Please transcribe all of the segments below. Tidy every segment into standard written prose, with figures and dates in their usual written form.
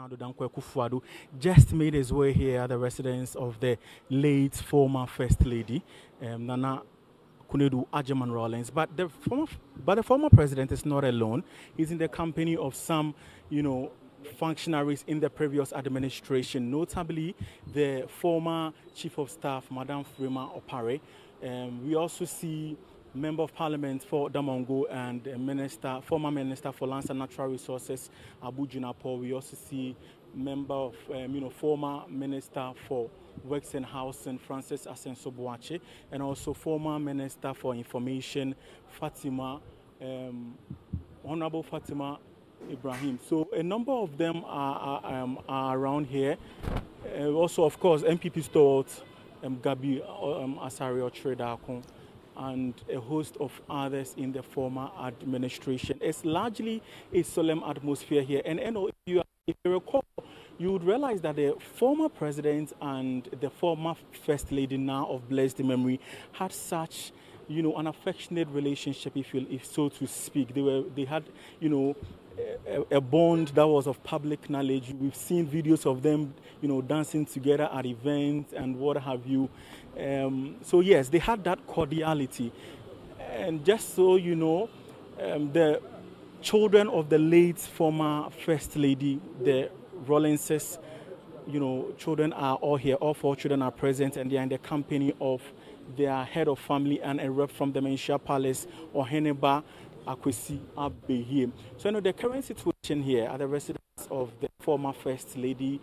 Konadu Agyeman-Rawlings just made his way here at the residence of the late former First Lady, Nana Konadu Agyeman-Rawlings. But the former president is not alone. He's in the company of some, functionaries in the previous administration, notably the former Chief of Staff, Madam Freema Opare. We also see Member of Parliament for Damongo and former Minister for Lands and Natural Resources, Abu Junapo. We also see member of, former Minister for Works and Housing, Francis Asenso-Boakye, and also former Minister for Information, Honorable Fatima Ibrahim. So a number of them are around here. Also, of course, MPP stalwart Gabi Asari Otredakon, and a host of others in the former administration. It's largely a solemn atmosphere here. And if you recall, you would realize that the former president and the former First Lady, now of blessed memory, had such, an affectionate relationship, if so to speak. They had, a bond that was of public knowledge. We've seen videos of them, dancing together at events and what have you. So yes, they had that cordiality. And just so you know, the children of the late former First Lady, the Rawlingses, children are all here. All four children are present, and they are in the company of their head of family and a rep from the Menchia Palace, or Heneba Akufo-Addo. So, the current situation here at the residence of the former First Lady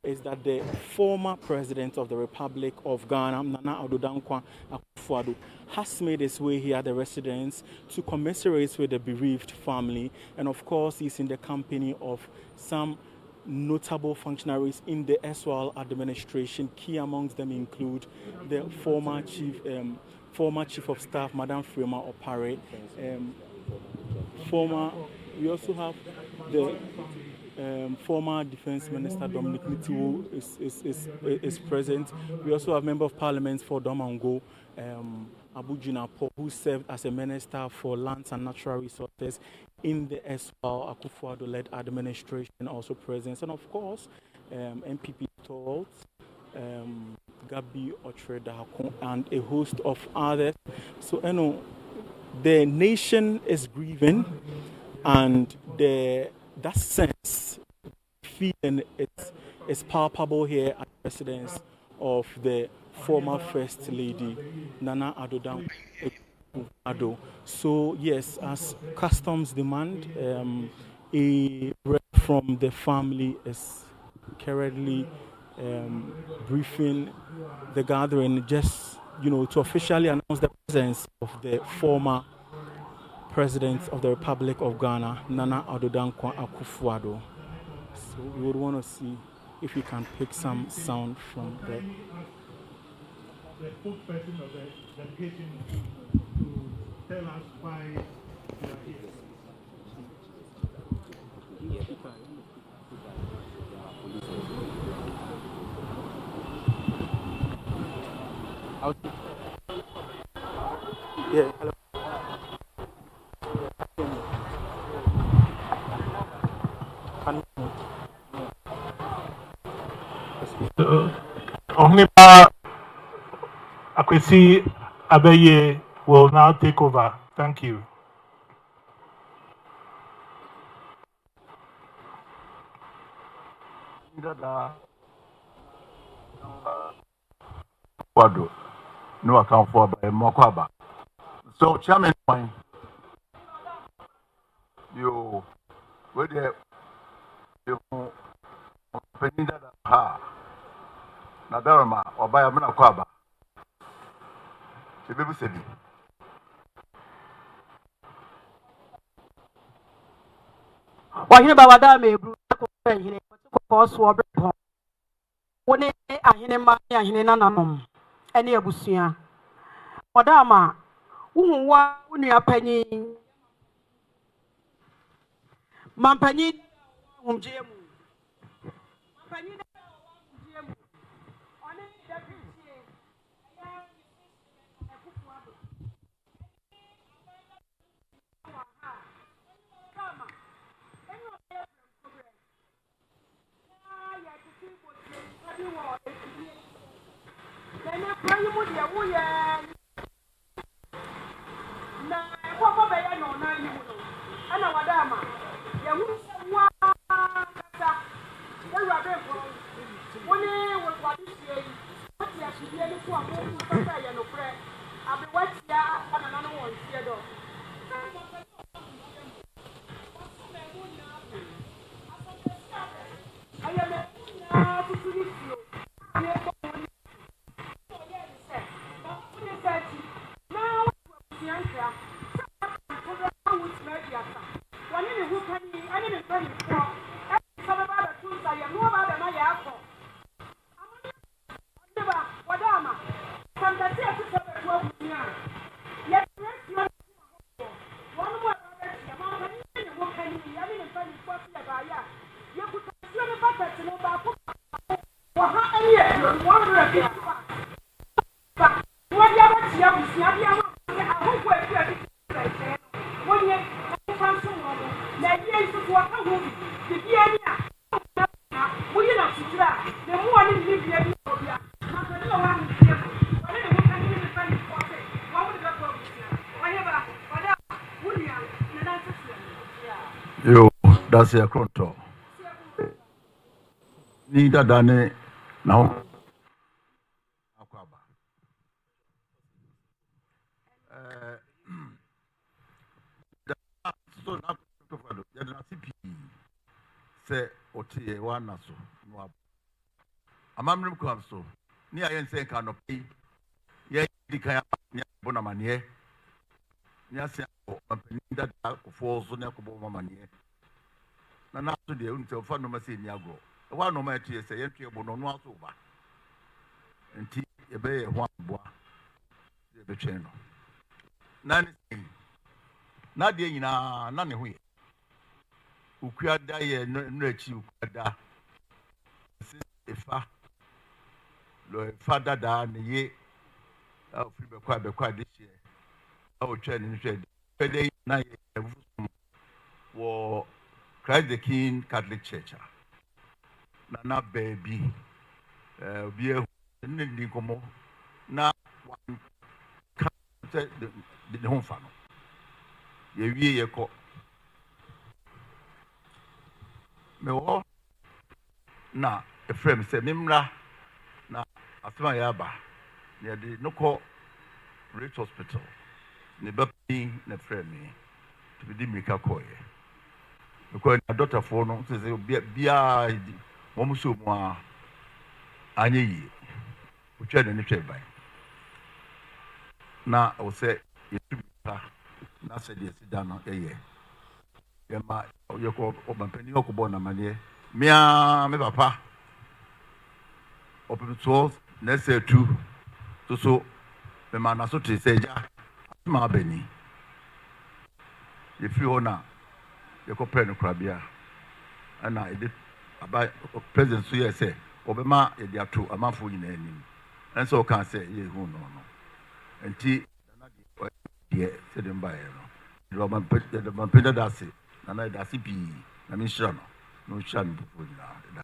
is that the former President of the Republic of Ghana, Nana Akufo-Addo, has made his way here at the residence to commiserate with the bereaved family. And of course, he's in the company of some notable functionaries in the SWAL administration. Key amongst them include the former Chief of Staff, Madam Freema Opare. We also have the former Defense Minister Dominic Nitiwo is present. We also have Member of Parliament for Damongo, Abu Junapo, who served as a Minister for Lands and Natural Resources in the SWAL Akufo-Addo-led administration, also present. And of course, MPP stalwarts, Gabi Otredakon, and a host of others. So, the nation is grieving, and that sense, feeling, is palpable here at the residence of the former First Lady, Nana Akufo-Addo. So yes, as customs demand, a rep from the family is currently briefing the gathering, just to officially announce the presence of the former President of the Republic of Ghana, Nana Akufo-Addo. So we would want to see if we can pick some sound from there. The spokesperson of the delegation to tell us why you are here. Yeah, hello. Ohniba Akufo-Addo will now take over. Thank you. No account for Mokwaba. So, Chairman, you were there, you Peninda Ha Nadarama or Bayamana Kwaba. She said, why you about that? May cause war. When I hear my Hinanum, any abusia. Madama, who when you are penny Mampany, Jim. Yo, that's a control. Neither than now. So now, say, Otie, one so. A mamma comes so. Near and say, canopy. Yet, the Kaya Bonamanie. Yes, that falls on Yakobo Mamanie. And after the until Fanomasin Yago. One no matter say, entry of no over. And tea a bay one bois. The channel. None not the none of we. Who could die no you could die. If father down the year. I'll be quite this year. Our training said, night war Christ the King Catholic Church. Nana baby, be a Ninkomo. Now one can't the home family. Ye call me all now a friend said, Nimra now after my yaba near the no call Rich Hospital. Never being a friend me to be Dimika Koye. Because a daughter for no says, be a Momusuma Anyi, which had any trade by. Now I will say, it should be now said, yes, down a year. Yama, you call open penny okobona mania. Mea, me papa. Open source, let's say two. So, the man also to say, Ma Benny. If you honor your companion crabia, and I did about President Suya say, Obama, they are two, a month in any. And so can say, ye who no. And tea, yeah, said him by the Mampeda Dassi, and I Dassi P. I mean, Shano, no Shan before now.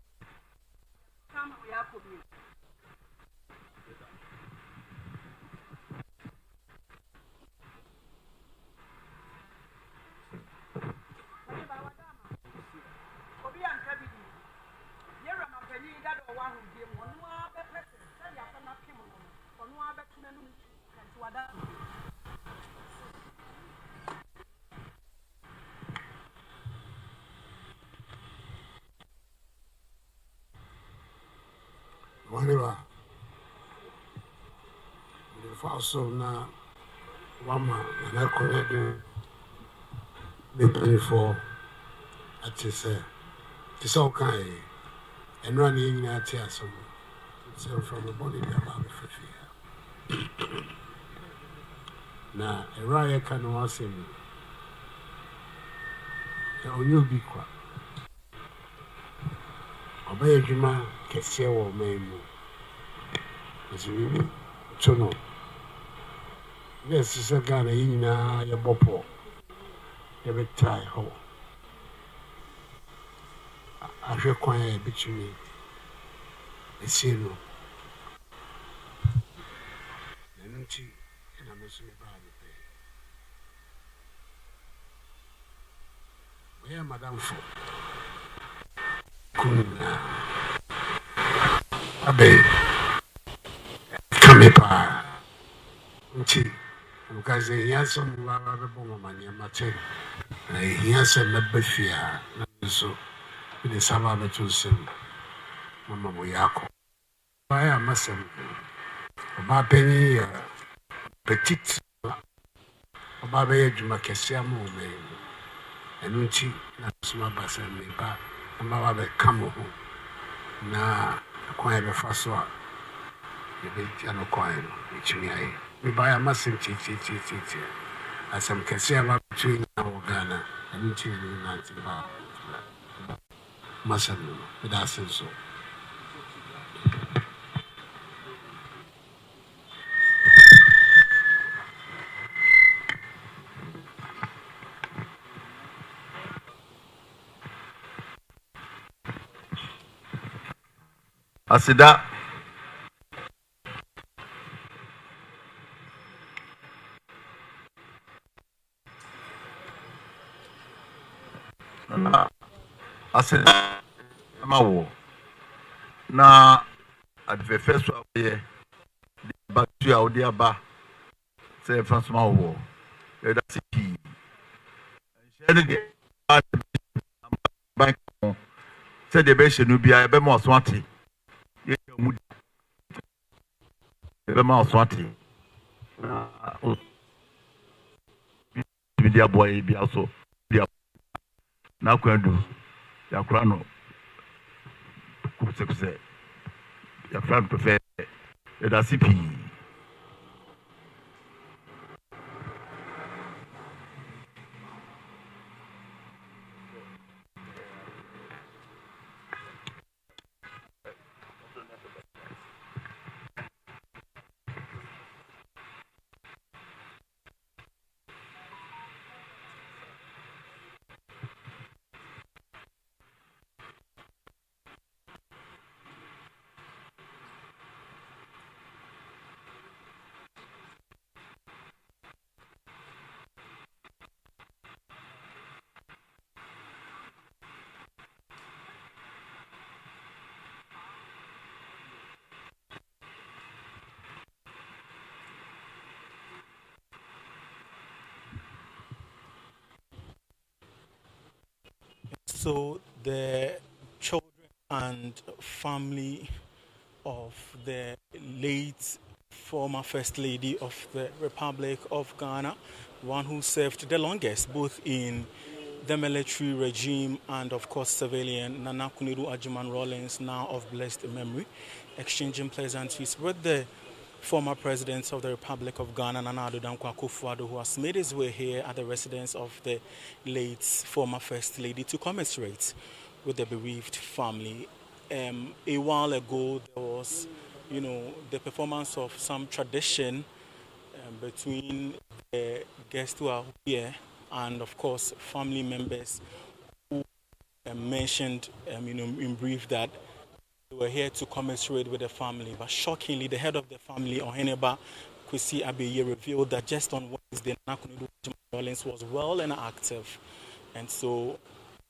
Whatever the first so now, one man and I connect me pay for at this it's all kind and running at here some so from the body about 50 years. Now a riot can was him. You be quiet. Obey a juma, Kessia or Mamu. As we to know. Yes, it's a gun in your bopo. Every tie ho. I feel quiet between me. A zero. nti na me so me ba me pɛ we madam fo kuna abe kame pa nti because here some baba be bo mama ne mate na here some meba fia na so the saba be to sem mama bo yako ba ya masem ba penyi ya petit ba be adwuma kese am o me enu nti na so ba se me ba na ba be kam ho na kwan be fa so a ye be tiano kwan no chimi ai me ba ya masem chi asem kese am between na Ghana enu nti ni na nti ba masem no me da senso asida asida ma wo na advefe so aye back to our dear ba say France ma wo e da city share the bank say the be shenu bia e be mo so ate ye mu e be ma so ate media boy bia so dia na kwadu ya kura no kuse ya friend prefer da cp So the children and family of the late former First Lady of the Republic of Ghana, one who served the longest both in the military regime and of course civilian, Nana Konadu Agyeman-Rawlings, now of blessed memory, exchanging pleasantries with the former president of the Republic of Ghana, Nana Akufo-Addo, who has made his way here at the residence of the late former First Lady to commiserate with the bereaved family. A while ago, there was, the performance of some tradition between the guests who are here and, of course, family members who mentioned, in brief that they were here to commiserate with the family. But shockingly, the head of the family, Oheneba Kwesi Abeye, revealed that just on Wednesday, Konadu Agyeman-Rawlings was well and active. And so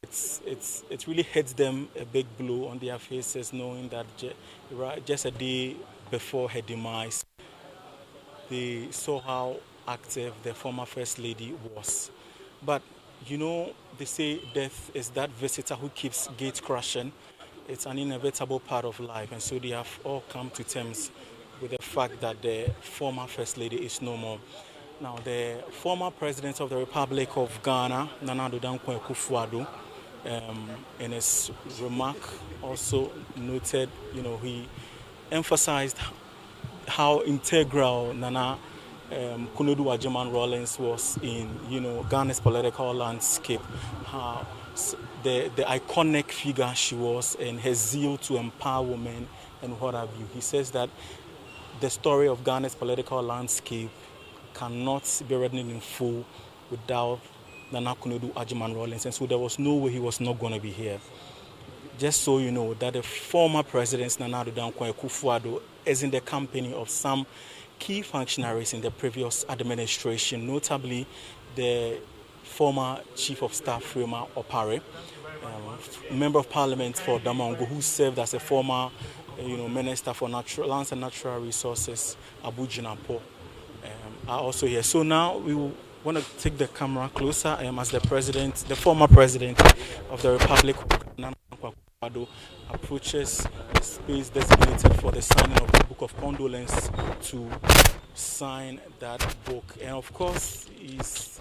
it really hits them a big blow on their faces, knowing that just a day before her demise, they saw how active the former First Lady was. But, they say death is that visitor who keeps gate crashing. It's an inevitable part of life, and so they have all come to terms with the fact that the former First Lady is no more. Now, the former President of the Republic of Ghana, Nana Akufo-Addo, in his remark also noted, he emphasized how integral Nana Konadu Agyeman-Rawlings was in, Ghana's political landscape, how the iconic figure she was and her zeal to empower women and what have you. He says that the story of Ghana's political landscape cannot be written in full without Nana Konadu Agyeman-Rawlings, and so there was no way he was not going to be here. Just so you know that the former president Nana Akufo-Addo is in the company of some key functionaries in the previous administration, notably the former Chief of Staff, Freema Opare, Member of Parliament for Damongo, who served as a former Minister for Lands and Natural Resources, Abu Jinapo, are also here. So now we want to take the camera closer as the former president of the Republic of Ghana, Akufo-Addo, approaches the space designated for the signing of the Book of Condolence to sign that book. And of course, he's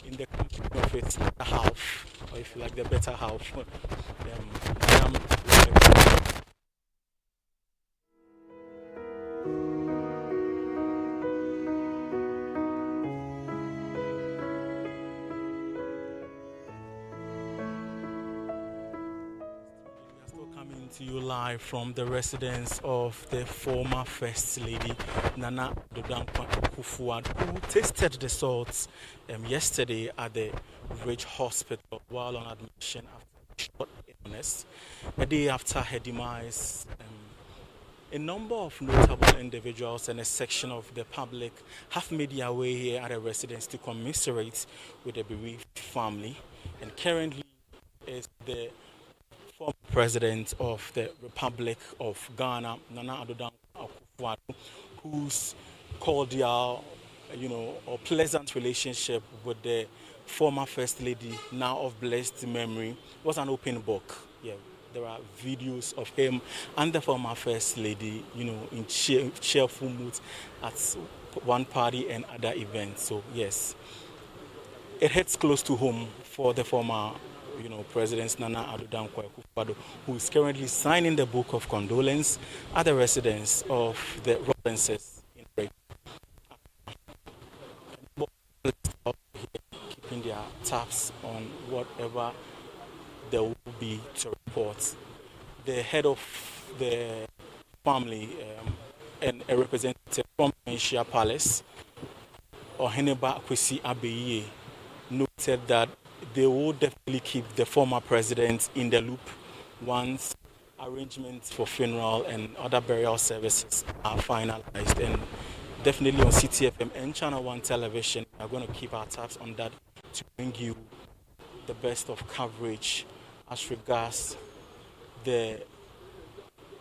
in the company of its half, or if you like, the better half. To you live from the residence of the former First Lady Nana Addo Akufo-Addo, who tasted the salts yesterday at the Ridge Hospital while on admission after a short illness. A day after her demise, a number of notable individuals and a section of the public have made their way here at the residence to commiserate with the bereaved family, and currently is the former president of the Republic of Ghana, Nana Addo Akufo-Addo, whose cordial, or pleasant relationship with the former First Lady, now of blessed memory, was an open book. Yeah, there are videos of him and the former First Lady, in cheerful moods at one party and other events. So yes, it hits close to home for the former President Nana Addo Akufo-Addo, who is currently signing the Book of Condolence at the residence of the Rawlingses in Break. Keeping their tabs on whatever there will be to report. The head of the family and a representative from Asia Palace, Oheneba Kwesi Abeye, noted that they will definitely keep the former president in the loop once arrangements for funeral and other burial services are finalized. And definitely on CTFM and Channel 1 television, we are going to keep our tabs on that to bring you the best of coverage as regards the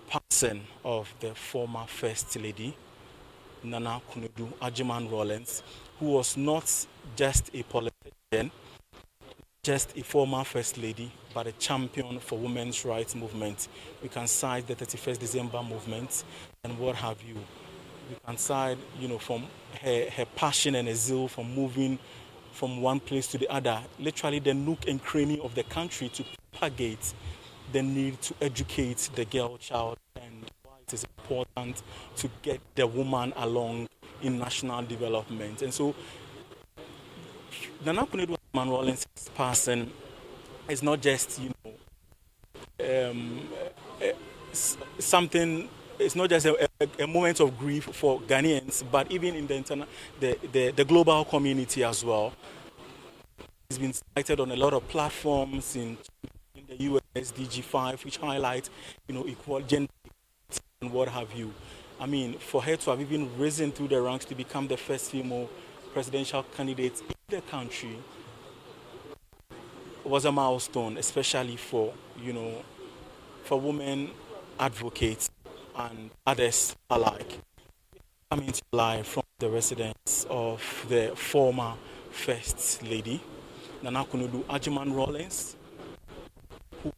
passing of the former First Lady, Nana Konadu Agyeman-Rawlings, who was not just a politician, just a former First Lady, but a champion for women's rights movement. We can cite the 31st December movement and what have you. We can cite, from her passion and a zeal for moving from one place to the other, literally the nook and cranny of the country, to propagate the need to educate the girl child and why it is important to get the woman along in national development. And so Nana Konadu Agyeman-Rawlings' passing is not just, something. It's not just a moment of grief for Ghanaians, but even in the global community as well. It's been cited on a lot of platforms in the US, DG5, which highlight, equal gender and what have you. I mean, for her to have even risen through the ranks to become the first female presidential candidate in the country was a milestone, especially for women advocates and others alike. Coming to live from the residence of the former First Lady, Nana Konadu Agyeman-Rawlings, whose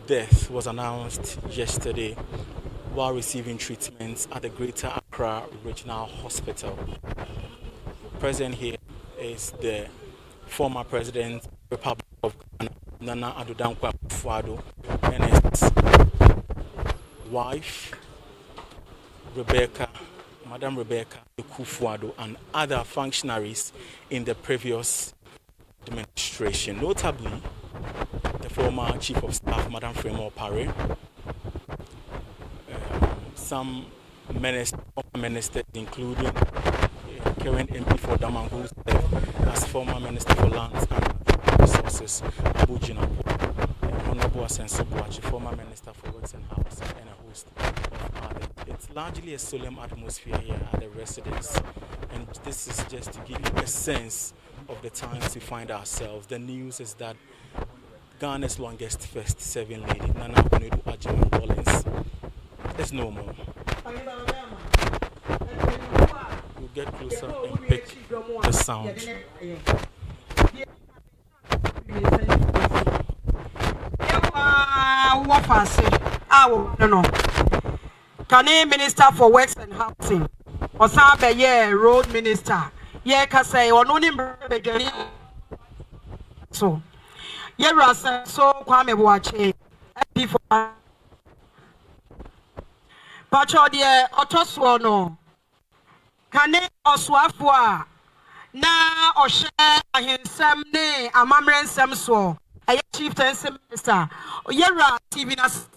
death was announced yesterday while receiving treatment at the Greater Accra Regional Hospital. Present here is the former President of the Republic of Ghana, Nana Addo Akufo-Addo, and his wife, Madam Rebecca Akufo-Addo, and other functionaries in the previous administration, notably the former Chief of Staff, Madam Freema Opare, some ministers, including current MP for Damongo, who served as former Minister for Lands and Natural Resources, Abu Jinapo, Honorable Asenso Boachi, former Minister for Works and Housing, and a host of others. it's largely a solemn atmosphere here at the residence, and this is just to give you a sense of the times we find ourselves. The news is that Ghana's longest first serving lady, Nana Konadu Agyeman-Rawlings, is no more. We'll get closer and pick the sound. Kane Minister for Works and Housing, Osabe ye Road Minister, ye Kase, or no name so. Ye Rasa so Kwame Wache, before Pacho de Otoswono, Kane Oswafwa, na Oshe Ahinsem ne Amamren Semswo, a chieftain minister, Yera TV nas.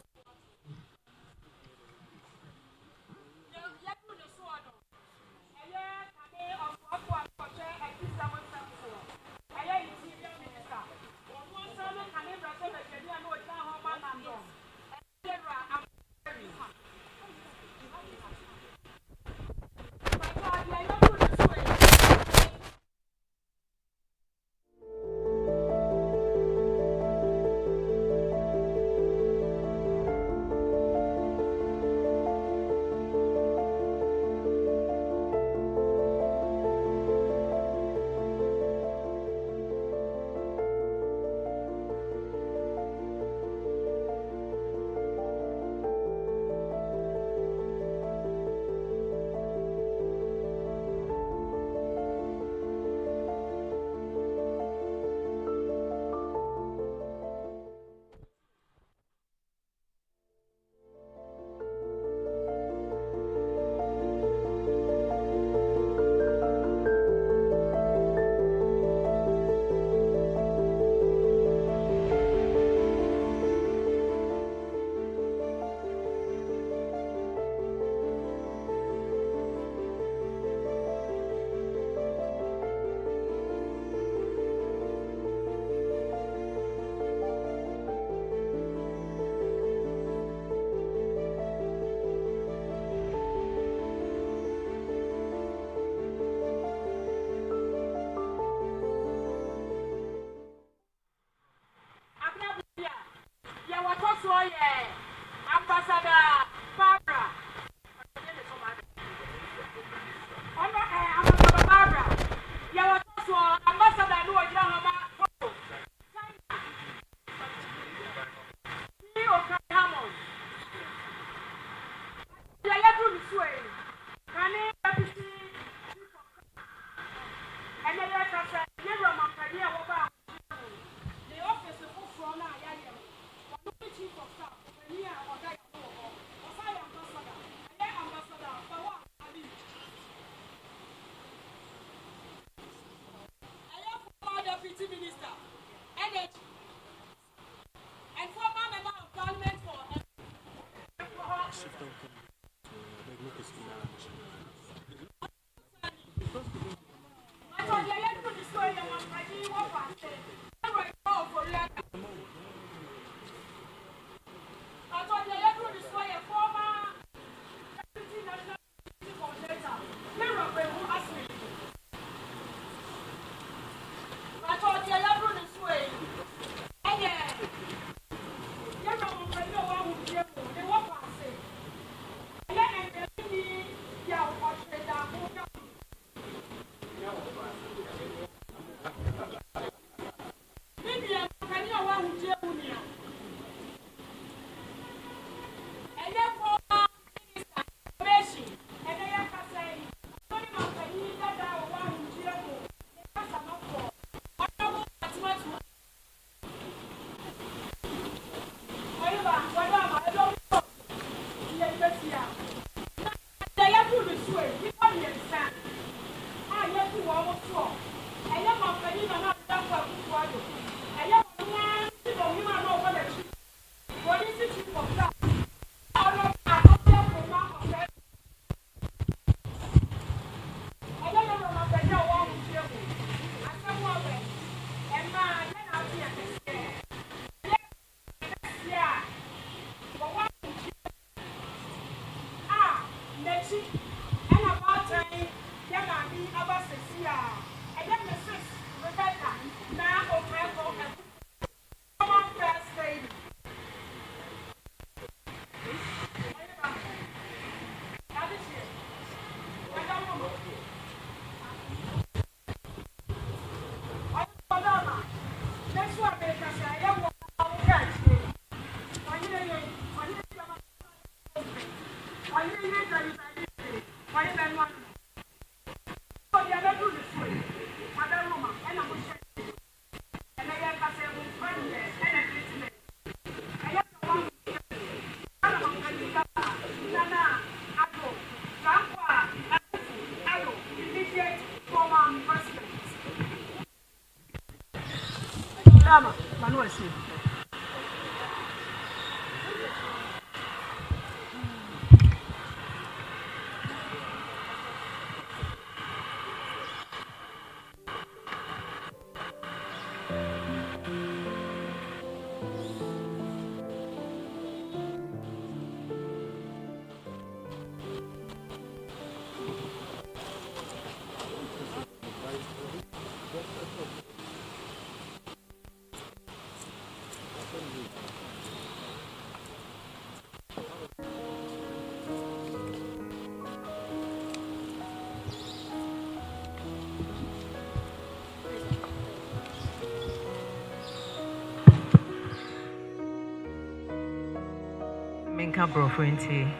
Menka Brofrenti.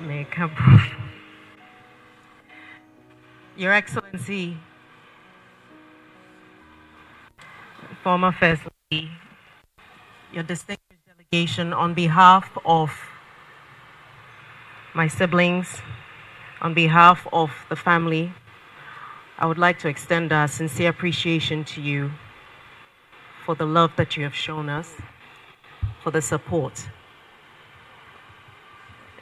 Menka Brof. Your Excellency, former First Lady, your distinguished delegation, on behalf of my siblings, on behalf of the family, I would like to extend our sincere appreciation to you for the love that you have shown us, for the support.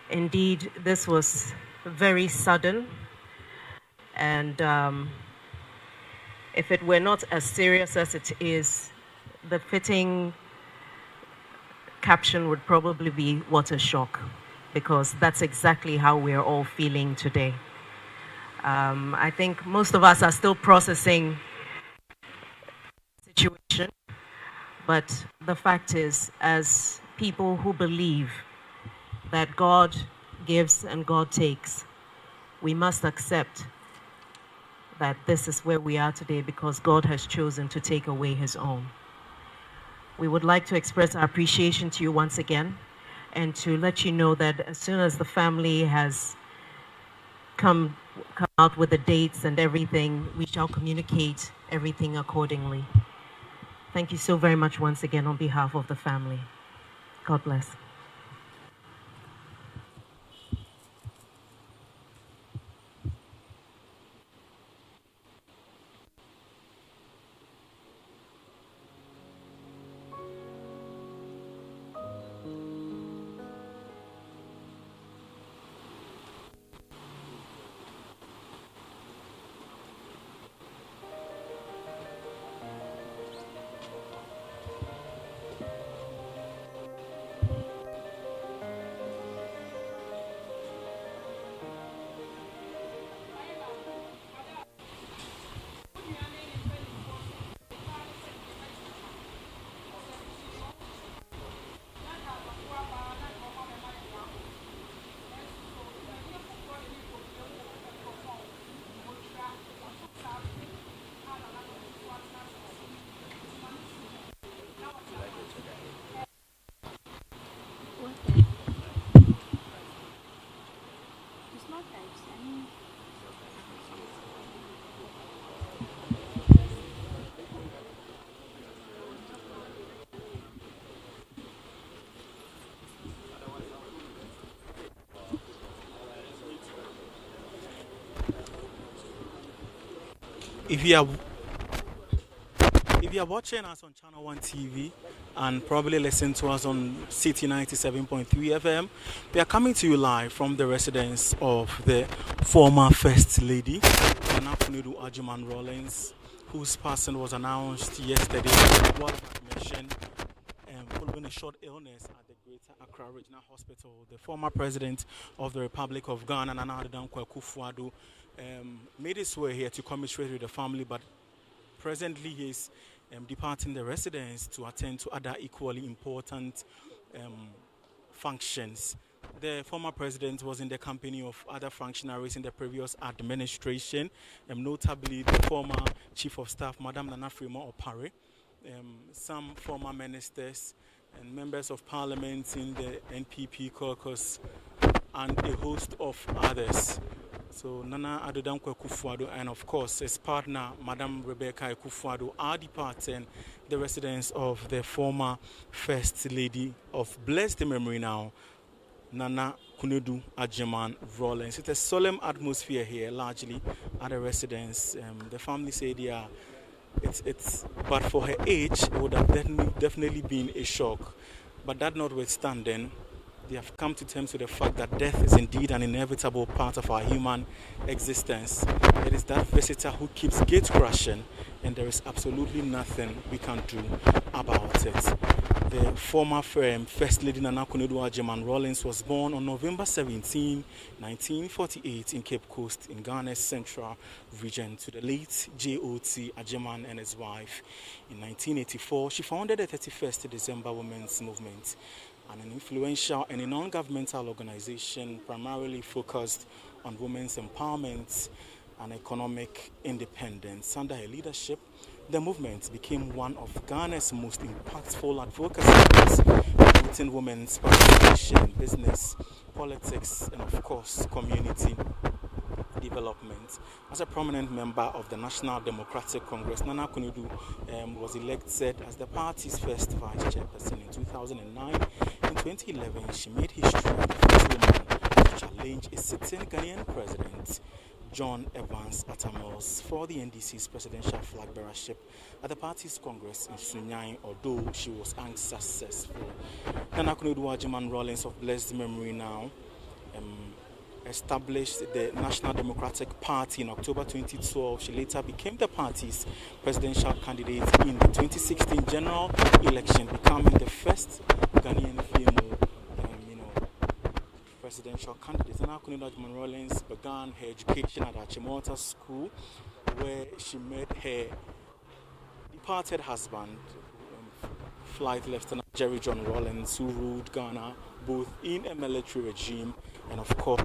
Indeed, this was very sudden, and if it were not as serious as it is, the fitting caption would probably be "what a shock," because that's exactly how we're all feeling today. I think most of us are still processing the situation, but the fact is, as people who believe that God gives and God takes, we must accept that this is where we are today because God has chosen to take away his own. We would like to express our appreciation to you once again and to let you know that as soon as the family has come out with the dates and everything, we shall communicate everything accordingly. Thank you so very much once again on behalf of the family. God bless. If you are watching us on Channel 1 TV and probably listen to us on City 97.3 FM, we are coming to you live from the residence of the former First Lady, Konadu Agyeman-Rawlings, whose passing was announced yesterday. What I mentioned following a short illness at the Greater Accra Regional Hospital. The former president of the Republic of Ghana, Nana Akufo-Addo, made his way here to commiserate with the family, but presently he is departing the residence to attend to other equally important functions. The former president was in the company of other functionaries in the previous administration, notably the former Chief of Staff, Madam Nana Opare, some former ministers and members of parliament in the NPP caucus, and a host of others. So Nana Addo Akufo-Addo and of course his partner, Madam Rebecca Akufo-Addo, are departing the residence of the former First Lady of blessed memory now, Nana Konadu Agyeman-Rawlings. It's a solemn atmosphere here, largely at the residence. The family say they are, but for her age, it would have definitely been a shock. But that notwithstanding, they have come to terms with the fact that death is indeed an inevitable part of our human existence. It is that visitor who keeps gate crashing, and there is absolutely nothing we can do about it. The former First Lady Nana Konadu Agyeman-Rawlings was born on November 17, 1948 in Cape Coast in Ghana's central region to the late J.O.T. Agyeman and his wife. In 1984, she founded the 31st December Women's Movement, an influential and a non-governmental organization primarily focused on women's empowerment and economic independence. Under her leadership, the movement became one of Ghana's most impactful advocacy groups, promoting women's participation in business, politics, and of course, community development. As a prominent member of the National Democratic Congress, Nana Konadu was elected as the party's first vice chairperson in 2009. In 2011, she made history as the first woman to challenge a sitting Ghanaian president, John Evans Atamils, for the NDC's presidential flag bearership at the party's Congress in Sunyani, although she was unsuccessful. Nana Konadu Agyeman-Rawlings of blessed memory now established the National Democratic Party in October 2012. She later became the party's presidential candidate in the 2016 general election, becoming the first Ghanaian female presidential candidate. Nana Konadu Agyeman-Rawlings began her education at Achimota School, where she met her departed husband, Flight Lieutenant Jerry John Rawlings, who ruled Ghana both in a military regime and of course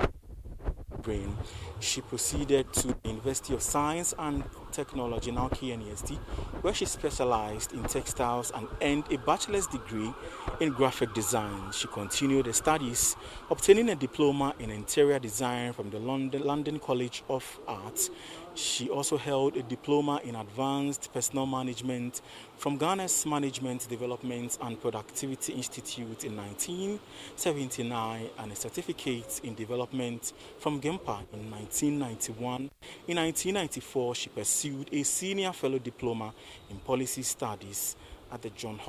brain. She proceeded to the University of Science and Technology, now KNUST, where she specialized in textiles and earned a bachelor's degree in graphic design. She continued her studies, obtaining a diploma in interior design from the London College of Art. She also held a diploma in advanced personnel management from Ghana's Management Development and Productivity Institute in 1979 and a certificate in development from GEMPA in 1991. In 1994, she pursued a senior fellow diploma in policy studies at the Johns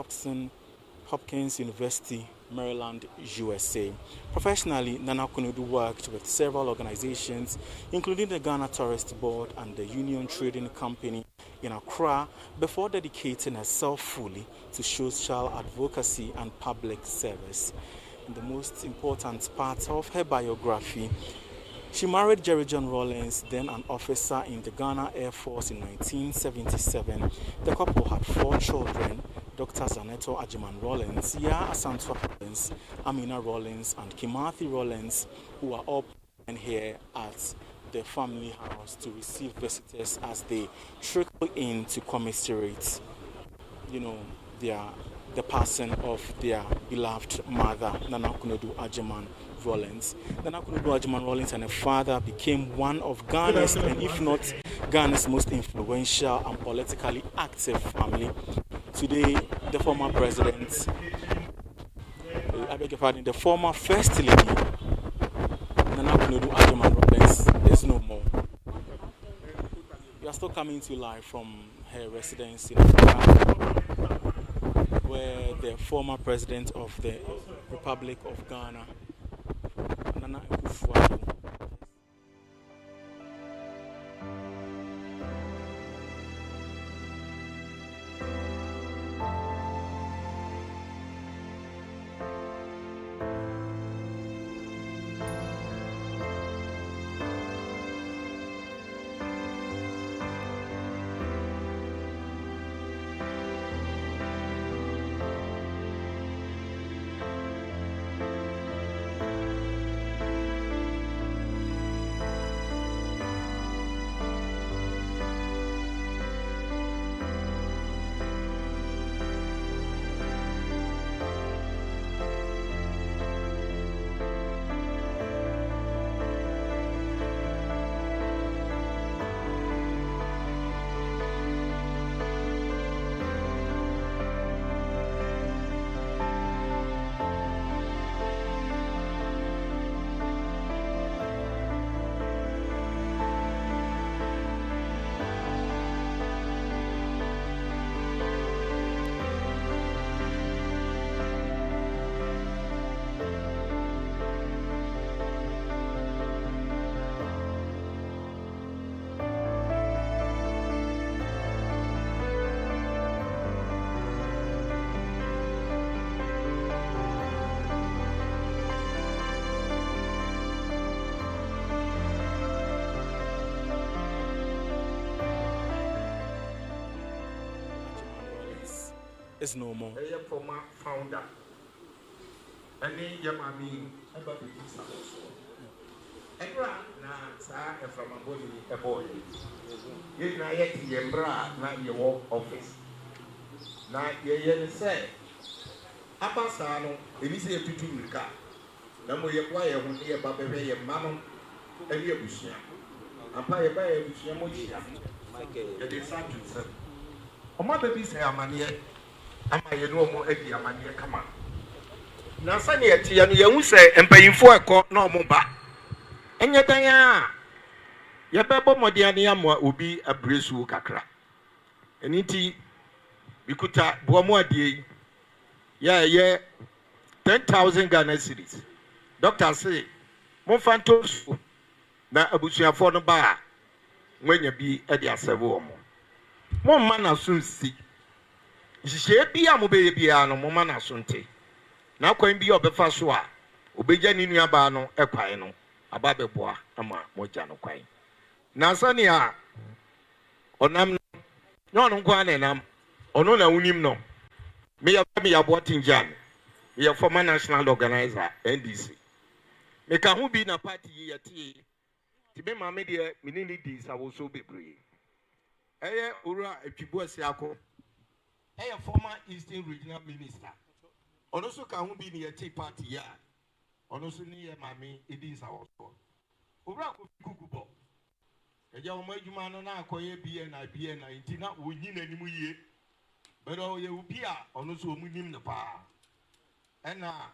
Hopkins University, Maryland, USA. Professionally, Nana Konadu worked with several organizations, including the Ghana Tourist Board and the Union Trading Company in Accra, before dedicating herself fully to social advocacy and public service. In the most important part of her biography, she married Jerry John Rawlings, then an officer in the Ghana Air Force, in 1977. The couple had 4 children: Dr. Zaneto Agyeman-Rawlings, Ya Asantwa Rawlings, Amina Rawlings, and Kimathi Rawlings, who are all present here at the family house to receive visitors as they trickle in to commiserate, the passing of their beloved mother, Nana Konadu Agyeman-Rawlings. Nana Konadu Agyeman-Rawlings and her father became one of Ghana's, and if not Ghana's, most influential and politically active family. Today, the former president, the former First Lady, Nana Konadu Agyeman-Rawlings, is no more. We are still coming to you live from her residence in Accra, where the former president of the Republic of Ghana, Nana Akufo-Addo, is no more. A former founder. Any Yamami, about the visa also. Ebra na sa from a body a boy. You na yet Yembra, na your office. Na ye say, Abasano, Elise Tutuka. Namo ye quiet when ye baby ye mamma and ye bushia. And by a bushia moja. It is sad to say. O my baby say, Amania, am I a normal Eddie Amania come on. Na sani eti ya no ye hu se empayinfo ekọ na omoba enye dan a ye bebo modiane ya mo obi abresu kakra eniti bikuta boamu adie ye 10,000 Ghana cedis doctor say mo fantos na abusuafo no ba nwanya bi e de asebo mo mma na sunsi hihye bia mo be bia no mo mma na sunte na kwan bi obefa so a obeja ni nuaba no ekwan no aba beboa ama moja no kwan na sani a onam no no kwa na nam ono na unim no me ya botinjan me ya former national organizer NDC me ka hu bi na party ye tie ti be ma me de me ni di sa wo so bebre eye ora atwibo asiako eye former Eastern Regional Minister ono so ka hu bi ni tea party ya ono so ni ye mame edin sa wo so obra ko kukubo eja wo madwuma no na akoye bie na nti na wonyi nanimu yie bero ye ubi a ono so omunim ne pa ena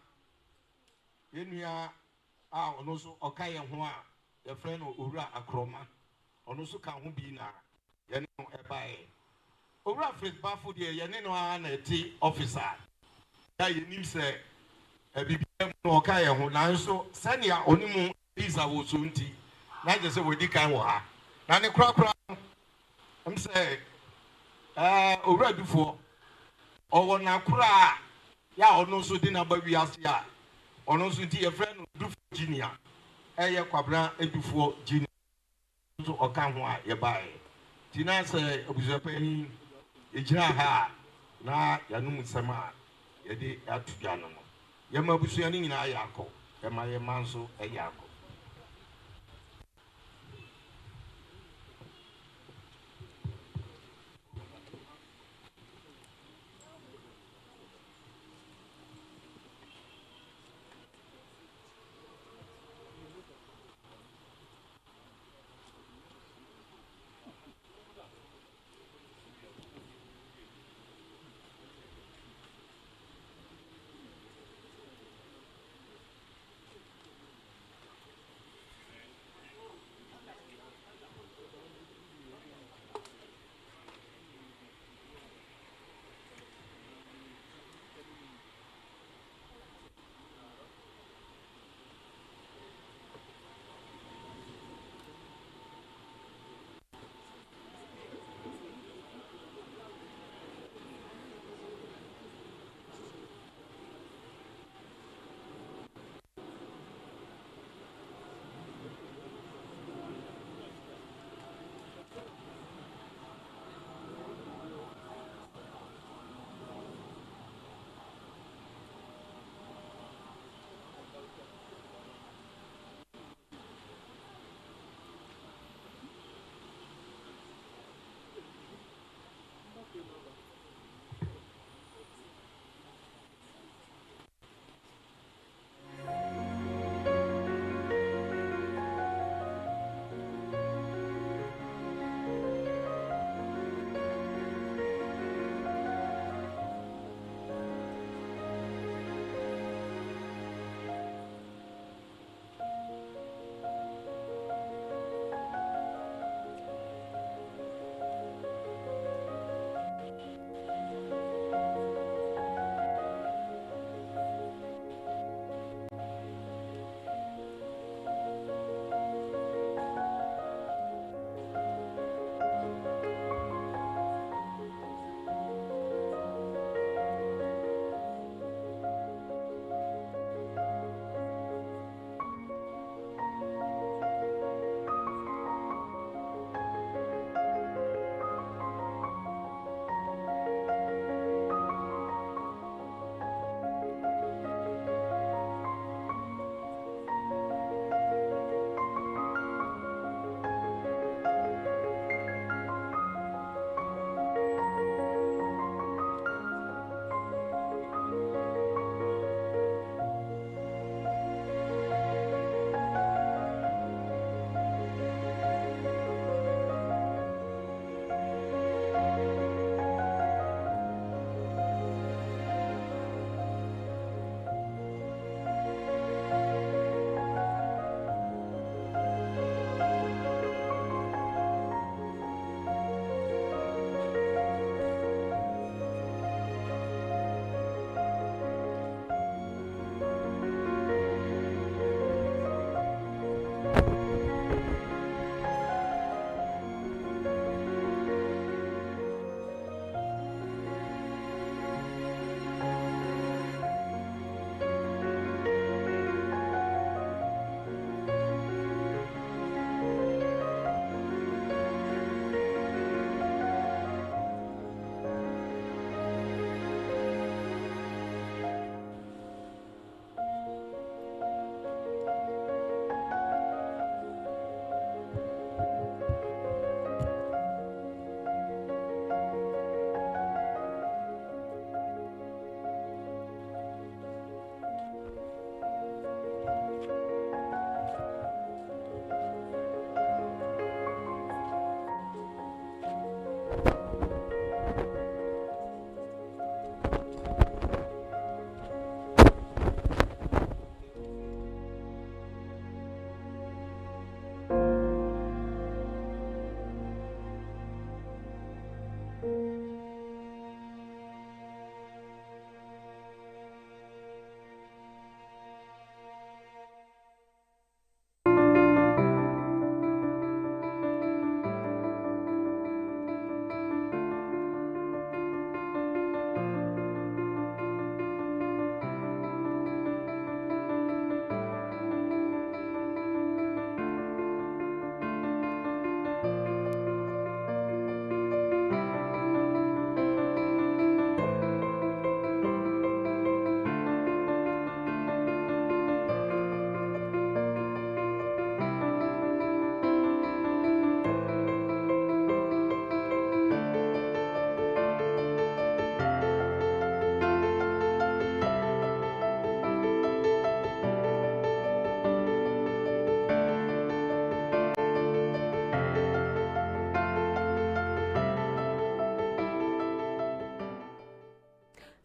yenua a ono so okaye ho a ye friend no owura akroma ono so ka hu bi na ye no ebae owura first bafo de ye ne no a na eti officer ya yenim se ebibia no okaye ho nanso sania onimu visa wo so nti na je se wodi kan wo ha na ne krakra am se owura dufo owo na kura ya ono so di na ba wiase a ono so nti ye friend dufo junior eye kwabra edufo junior so oka ho a ye bae ti na se obuzapan ejira ha na yanum sama ye de atudwa no ye ma busua ni nyina ya akọ ye ma nso ya akọ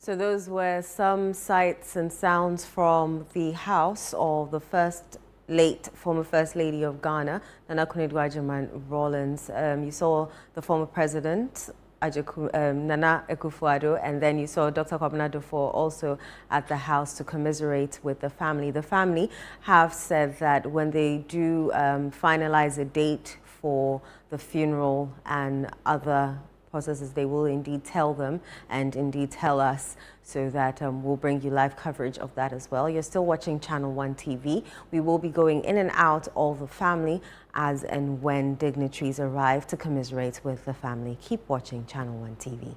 So those were some sights and sounds from the house of the former First Lady of Ghana, Nana Konadu Agyeman-Rawlings. You saw the former president, Nana Akufo-Addo, and then you saw Dr. Konadu also at the house to commiserate with the family. The family have said that when they do finalize a date for the funeral and other processes, they will indeed tell them and indeed tell us, so that we'll bring you live coverage of that as well. You're still watching Channel 1 TV. We will be going in and out of the family as and when dignitaries arrive to commiserate with the family. Keep watching Channel 1 TV.